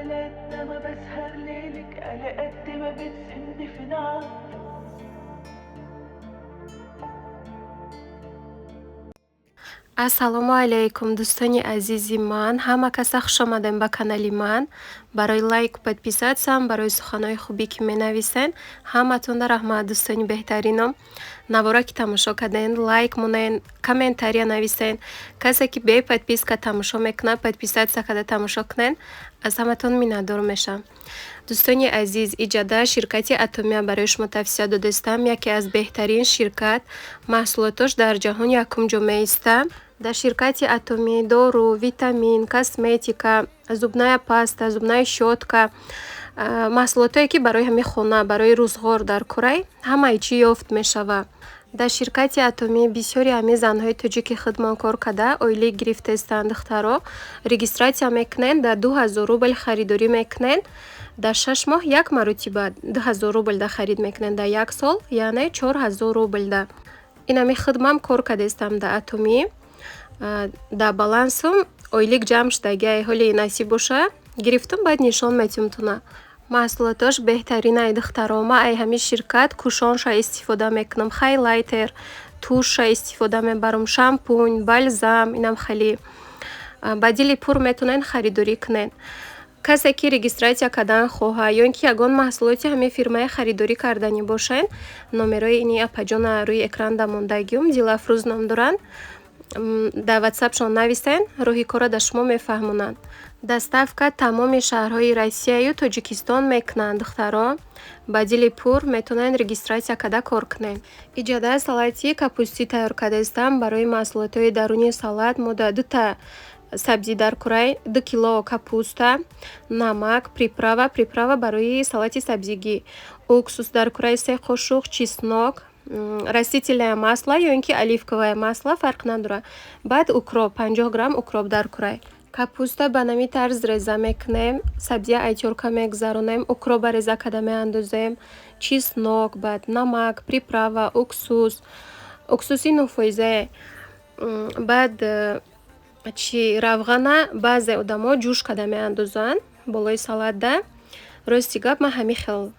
على قد ما بسهر ليلك على قد ما بتسني في نار. ассалому алайкум дӯстони азизи ман, ҳама каса хуш омадем ба канали ман. Барои лайк подписатсам, барои суханои хубӣ ки менависен ҳаматонда раҳмат дӯстони беҳтаринам. Навора ки тамошо карден, лайк монен, комментария нависен. Касе ки бе подписка тамошо мекунад, подписатсия карда тамошо кунен. Аз ҳаматон миннатдор мешавам. дӯстони азиз, иҷада ширкати Атомия барои шумо тавсия додастам. Яке аз беҳтарин ширкат, маҳсулотош дар ҷаҳон якум ҷо меиста. Дар ширкати Атомӣ дору, витамин, косметика, зубная паста, зубная щётка, маҳсулотое ки барои ҳамаи хона, барои рӯзғор дар Курай ҳамаи чӣ ёфт мешавад. Дар ширкати Атомӣ бисёри ҳамаи занҳои тоҷики хидмат кор карда оилӣ гирифтаистанд духтаро регистратсия мекунен, дар 2000 рубл харидорӣ мекунен. Дар 6 моҳ як маротиба 2000 рубл да харид мекунен, дар як сол яъне 4000 рубл да. Ин ҳамаи хидмам кор кардаистам дар Атомӣ. Дар балансум ойлик ҷамъ шуда, агар ҳоли насиб боша гирифтум, баъд нишон метим туна. Маҳсулотош беҳтарин ай духтаро. Ман ай ҳамаи ширкат кушонша истифода мекунам, хайлайтер, туша истифода мебарам, шампунь, балзам, инам хеле ба дили пур метавонен харидорӣ кунен. Касе ки регистратсия кардан хоҳад ё ин ки ягон маҳсулоти ҳамаи фирмаи харидорӣ карданӣ бошен, номерои ини апаҷона рӯи экран да мондагиум, Дилафрӯз ном доранд. Дар ватсапшон нависен, роҳи кора да шумо мефаҳмонанд. Доставка тамоми шаҳрҳои Россияю Тоҷикистон мекунанд духтаро. Ба дили пур метавонен регистратсия карда кор кунен. Иҷада салати капусти тайёр кардаистам. Барои маҳсулотҳои даруни салат мо дар 2 сабзи дар Курай, 2 кило капуста, намак, приправа барои салати сабзигӣ, уксус дар Курай 3 қошуқ, чеснок, растительное масло ё ин ки оливковое масло фарқ надорад. Баъд укроп 50 грамм укроп дар Курай. Капуста ба нами тарз реза мекунем, сабзия айтёрка мегузаронем, укроба реза карда меандозем, чеснок, баъд намак, приправа, уксуси 9%. Баъд равғана баъзе одамо ҷӯш карда меандозанд болои салатда. Рости гап ман ҳамин хел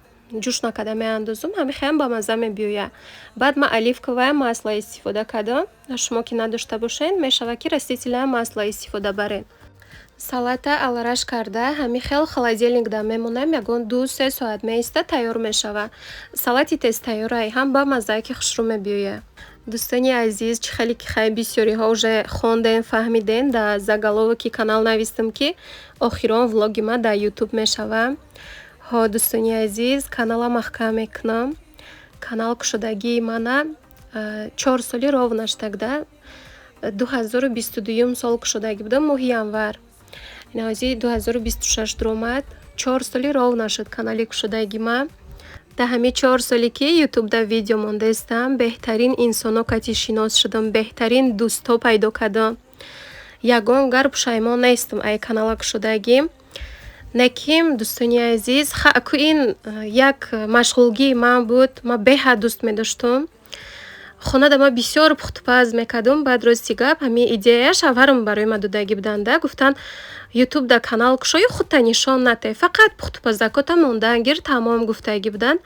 ҷӯш накарда меандозам, ҳамин хел ба мазза мебиёяд. Баъд ман оливковое масло истифода кардам. Шумо ки надошта бошен, мешавад ки растительное масло истифода барен. Салата алараш карда ҳамин хел холодильникда мемонем, ягон 2-3 соат меиста тайёр мешавад. Салати тезтайёрай ҳам ба маззае ки хушрӯ мебиёяд. дӯстони азиз, чӣ хеле ки хай бисёриҳо уже хонден, фаҳмиден, дар заголовоки канал навистам ки охирон влоги ман дар YouTube мешавад. Ҳо дӯстони азиз, канала маҳкам мекунам. Канал кушодагии мана 4 соли ров наштагда 2022 сол кушодагӣ будам, моҳи январ. Ин ҳозир 2026 дуромад. 4 соли ров нашуд канали кушодагӣ ман. Дар ҳамин 4 соле ки YouTube да видео мондаистам, беҳтарин инсоно кати шинос шудам, беҳтарин дӯсто пайдо кардам. Ягон гар пушаймон нестам ай канала кушодагӣ. Неким дӯстони азиз, ку ин як машғулгии ман буд. Ман беҳад дӯст медоштам. Хона да ман бисёр пухтупаз мекардам. Баъд рости гап ҳамин идея шавҳарам барои ман додагӣ буданда. Гуфтанд YouTube да канал кушо ё худта нишон натай, фақат пухтупазакота мондан гир тамом гуфтагӣ буданд.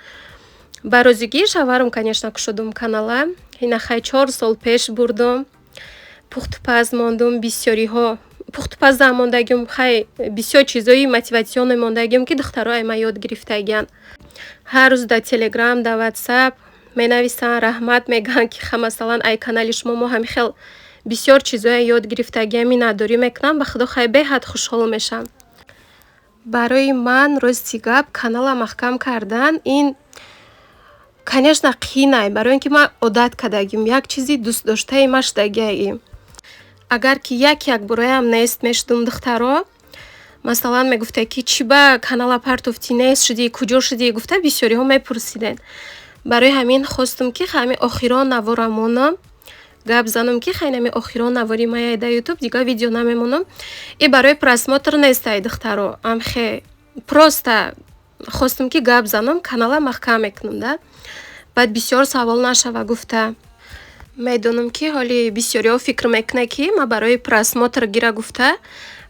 Ба розигии шавҳарам конечно кушодум канала. Ина хай 4 сол пеш бурдам. Пухтупаз мондум бисёриҳо. Пухтупаза мондагим хай бисёр чизои мотиватсионе мондагим ки духтаро ай ман ёд гирифтагиян. Ҳар рӯз дар Telegram, дар WhatsApp менависанд, раҳмат мегӯянд ки ха масалан ай канали шумо мо ҳамин хел бисёр чизое ёд гирифтагиам, миннатдорӣ мекунам. Ба худо хай беҳад хушҳол мешавам. Барои ман рости гап канала маҳкам кардан ин конечно қиин ай, барои ин ки ман одат кардагим, як чизи дӯст доштаи ман шудагиам. Агар ки як бораям нест мешудум духтаро, масалан мегуфтед ки чӣ ба канала партофтӣ, нест шудӣ, куҷо шудӣ, гуфта бисёриҳо мепурсиден. Барои ҳамин хостам ки ҳамин охирон наворам монам. Гап занам ки хай нами охирон навори маяй да YouTube дига видео намемонам. И барои просмотр нест ай духтаро. Амхе просто хостам ки гап занам, канала маҳкам мекунам да. Баъд бисёр савол нашава гуфта. Медонам ки ҳоли бисёриҳо фикр мекунад ки ман барои просмотр гира гуфта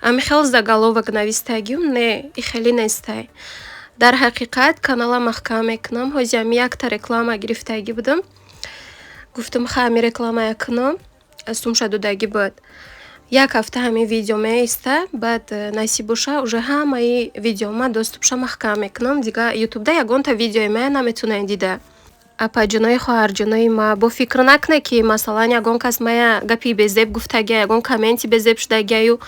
ами хел заголовок навистагиум не и хели нестай. Дар ҳақиқат канала маҳкам мекунам. ҳози ами якта реклама гирифтагӣ будам. Гуфтам ами реклама кунам. Сумша додагӣ буд. Як ҳафта ҳамин видео меиста, баъд насиб боша уже ҳамаи видеома доступша маҳкам мекунам. Дига ютубда ягонта видеои ма наметунен дида. Апаҷонои хоҳарҷонои ма бо фикр накне ки масалан ягон кас мая гапи безеб гуфтагия, ягон комменти безеб шудагияю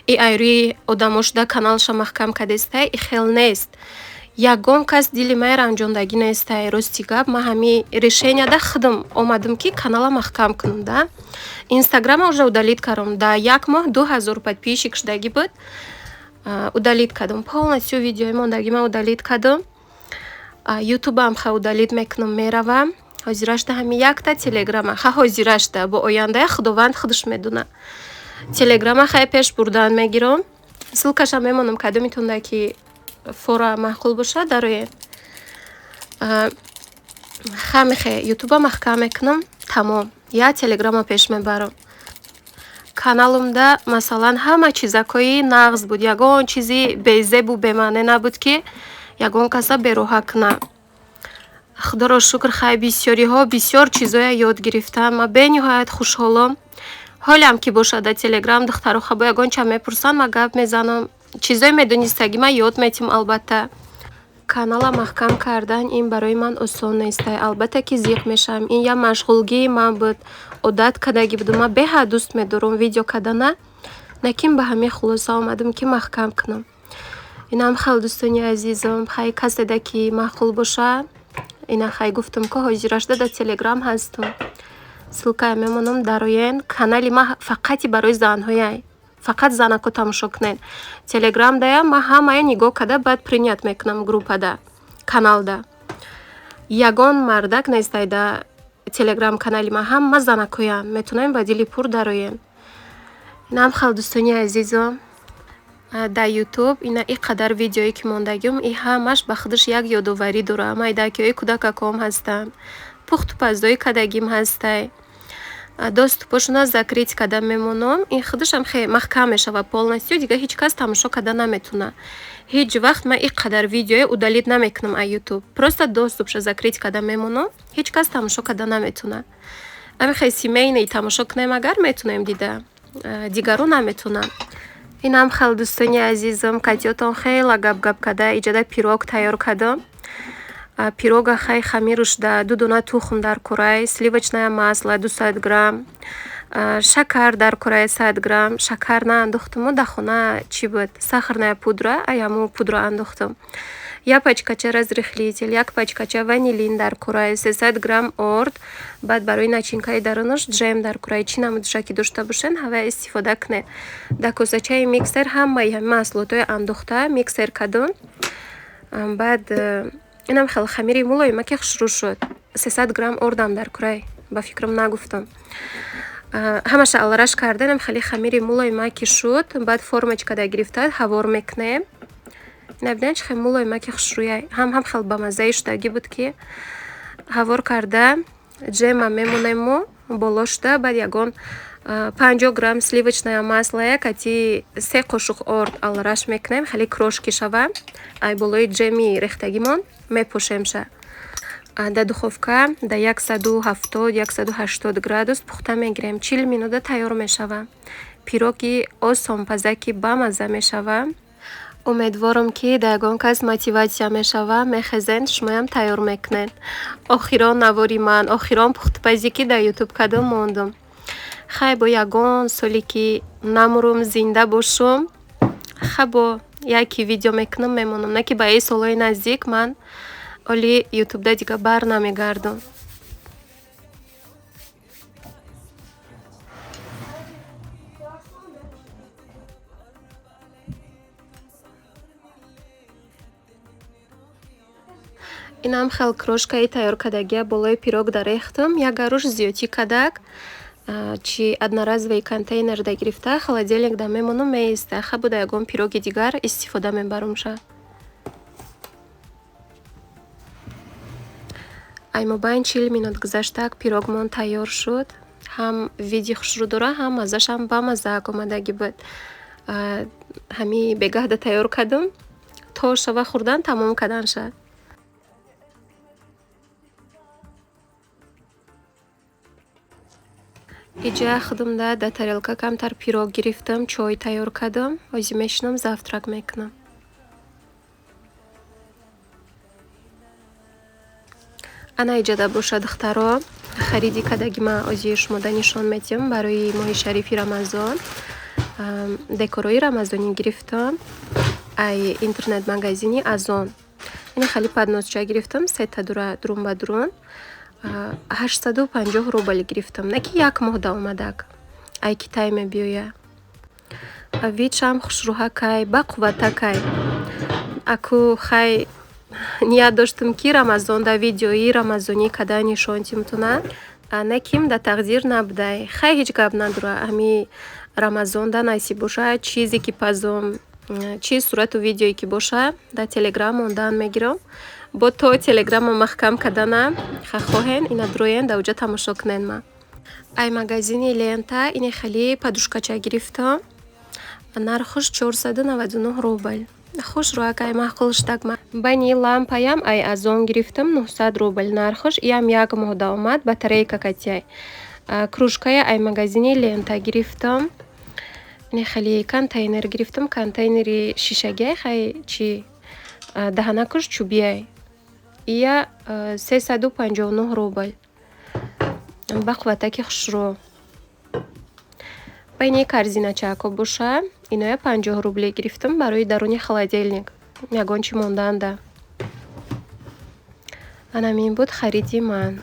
и айрӯи одамо шуда каналша маҳкам кардестай, и хел нест. Ягон кас дили мая ранҷондагӣ нестай. Рости гап ма ҳами решенияда худам омадам ки канала маҳкам кунам да. Инстаграма уже удалит кардам. Да 1 моҳ 2000 подписчик шудагӣ буд. Удалит кардам. Полностью видеои мондагима удалит кардам. Ютубам ха удалит мекунам меравам. Ҳозирашда ҳами якта телеграма. Ха ҳозирашда бо ояндаи худованд худаш медуна. Телеграма хай пеш бурдан мегирам. Ссилкаша мемонам кадомитонда ки фора маъқул боша дароен. Хамихе ютуба маҳкам мекунам. Тамом. Я телеграма пеш мебарам. Каналумда масалан ҳама чизакои нағз буд. Ягон чизи безебу бемаъне набуд ки ягон каса бероҳа куна. Худоро шукр хай бисёриҳо бисёр чизоя ёд гирифтам. Ма бениҳоят хушҳолам. ҳолам ки бошада телеграм духтаро хабо ягонча мепурсанд, ма гап мезанам. Чизои медонистагӣ ма ёд метим албатта. Канала маҳкам кардан ин барои ман осон нестай. Албатта ки зиқ мешавам. Ин я машғулгии ман буд. Одат кардагӣ будам. Ма беҳад дӯст медорам видео кардана. Лекин ба ҳамин хулоса омадам ки маҳкам кунам. Инам хел дӯстони азизам, хай каседа ки маъқул боша. Ина хай гуфтам ки ҳозирашда дар телеграм ҳастам. Ссилкая мемонам дароен. Канали ма фақати барои занҳояй. Фақат занако тамошо кунен. Телеграмдая ма ҳамая нигоҳ карда баъд принят мекунам группада, каналда. Ягон мардак нестай да телеграм канали ма, ҳама занакоям. Метунем ба дили пур дароен. Инам хел дӯстони азизам. Дар ютуб ина и қадар видеое ки мондагим, и ҳамаш ба худаш як ёдоварӣ дора. Майдакиҳои кӯдакаком ҳастанд. Пухту паздои кадагим ҳастай. Доступошона закрит карда мемонам. Ин худашам хе маҳкам мешава полностью, дига ҳеҷ кас тамошо карда наметуна. Ҳеҷ вақт ма и қадар видеое удалит намекунам аз ютуб. Просто доступша закрит карда мемонам. Ҳеҷ кас тамошо карда наметуна. Ами хе семейный тамошо кунем агар метунем дида. Дигару наметунам. Инам хел дӯстони азизам, катиётон хела гап карда иҷода пирог тайёр кардам. Пирога хай хамируш да 2 дона тухм дар курай, сливочное масло 200 грамм, шакар дар курай 100 грамм, шакар наандохтаму дар хона чи буд? Сахарная пудра, аяму пудра андохтам. Я пачкача разрыхлитель, як пачкача ванилин дар курай, 300 грамм орд, баъд барои начинкаи дарунаш джем дар курай, чӣ намудиша ки дошта бошен ҳава истифода кунед. Дар косачаи миксер ҳамаи маҳсулотҳои андохта миксер кардам. Баъд инам хел хамири мулоима ки хушрӯ шуд. 300 грамм ордам дар курай, ба фикрам нагуфтам. Ҳамаша алараш карданам, хели хамири мулоима ки шуд, баъд формочкада гирифта ҳавор мекунем. Набинан чӣ хел мулоима ки хушрӯяй. Ҳам хел ба маззаи шудагӣ буд ки ҳавор карда джема мемонему боло шуда, баъд ягон 50 грамм сливочное масло, якати 3 қошуқ орд алараш мекунем, хеле крошки шава. Ай болои джеми рехтагимон мепошемша. Дар духовка дар 170-180 градус пухта мегирем. 40 минута тайёр мешава. Пироги осон пазаки ба мазза мешава. Умедворам ки да ягон кас мотиватсия мешава, мехезен, шумоям тайёр мекунед. Охирон навори ман, охирон пухтупазӣ ки дар ютуб кардам мондам. Хай бо ягон соли ки намурум зинда бошум, ха бо яки видео мекунам мемонам, на ки ба ин солҳои наздик ман оли ютубда дига бар намегардам. Инам хел крошкаи тайёр кардагия болои пирог дарехтам. Як гаруш зиётӣ кардак, чи одноразовый контейнерда гирифта холодильникда мемонам меиста. Ха буда ягон пироги дигар истифода мебарамша. Аймобайн 40 минут гузаштак пирогмон тайёр шуд. Ҳам види хушрӯ дора, ҳам маззашам ба маззаак омадагӣ буд. ҳами бегаҳда тайёр кардам то шава хӯрдан тамом кардан шад. иҷа худамда дар тарелка камтар пирог гирифтам, чой тайёр кардам. ҳозир мешинам завтрак мекунам. ана иҷа да боша духтаро хариди кардаги ма озир шумода нишон медиҳам барои моҳи шарифи рамазон. декорҳои рамазонӣ гирифтам ай интернет магазини Азон. ин хали подносча гирифтам, сета дура дурун ба дурун 850 рубл гирифтам. Не ки як моҳ даомадак ай ки тай мебиёя. видшам хушрӯҳакай ба қувватакай аку хай ният доштам ки рамазон да видеои рамазонӣ када нишонтимтуна неким да тақдир набудай. Хай ҳеҷ гап надора. ҳами рамазон да насиб боша чизе ки пазом чи сурату видеое ки боша да телеграм мондан мегирам. бо то телеграма маҳкам кардана хоҳен ина дуроен да уҷа тамошо кунен. ма ай магазини лента ини хали подушкача гирифтам. нархуш 499 рубл. хуш роакай маҳқулштагма. бани лампаям ай Азон гирифтам 900 рубл. нархуш иам як моҳ даомад батарейка катяй. кружкая ай магазини лента гирифтам. ини хали контейнер гирифтам. контейнери шишагиай хай чи даҳанакуш чӯбияй. ия 359 рубл. ба қувватаки хушрӯ. байни корзиначако боша иноя 50 рубли гирифтам барои даруни холодильник. ягон чи монданда. анамин буд хариди ман.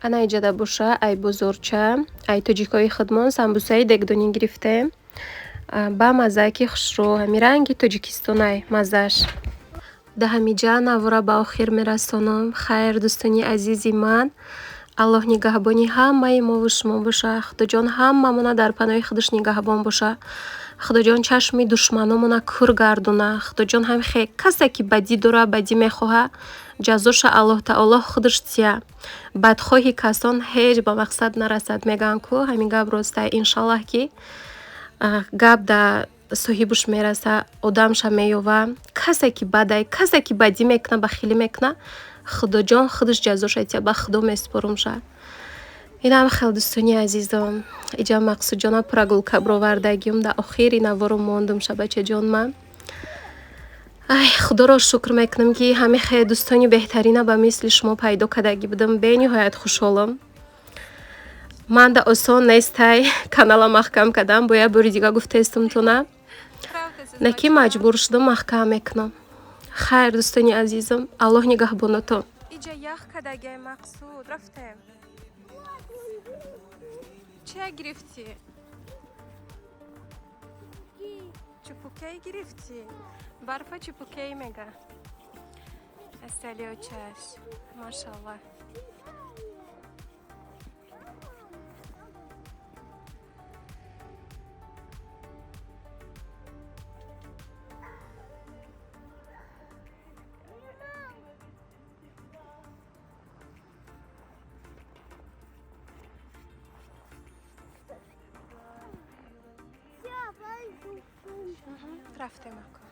ана иҷада боша ай бозорча ай тоҷикои худмон самбусаи дегдонӣ гирифтем. ба мазаки хушрӯ ҳами ранги тоҷикистонай мазаш. да ҳамиҷа навора ба охир мерасонам. хайр дӯстони азизи ман, аллоҳ нигаҳбони ҳамаи мову шумо боша. худоҷон ҳамамона дар паноҳи худаш нигаҳбон боша. худоҷон чашми душманомона кур гардона. худоҷон ҳамихе касе ки бадӣ дора бадӣ мехоҳа ҷазоша аллоҳ таоло худаш тия. бадхоҳи касон ҳеҷ ба мақсад нарасад. мегӯянд ку ҳамин гап ростай. иншаллаҳ ки гап да соҳибуш мераса, одамша меёва. касе ки бадай, касе ки бадӣ мекуна, бахилӣ мекуна, худоҷон худаш ҷазоша тия. ба худо месупорумша. инам хел дӯстони азизам. иҷа мақсудҷона пурагулка бировардагиум да охири навору мондум шабачаҷон ман. ай худоро шукр мекунам ки ҳамихе дӯстони беҳтарина ба мисли шумо пайдо кардагӣ будам. бениҳоят хушҳолам. ман да осон нестай канала маҳкам кардам. бояд бори дига гуфтестумтуна не ки маҷбур шудам маҳкам мекунам. хайр дӯстони азизам, аллоҳ нигаҳбонатон. иҷа ях кадагай мақсуд рафтем. чия гирифтӣ? чупукей гирифтӣ? барфа чупукей мега. асалиочаш машаллаҳ. рафтем ака.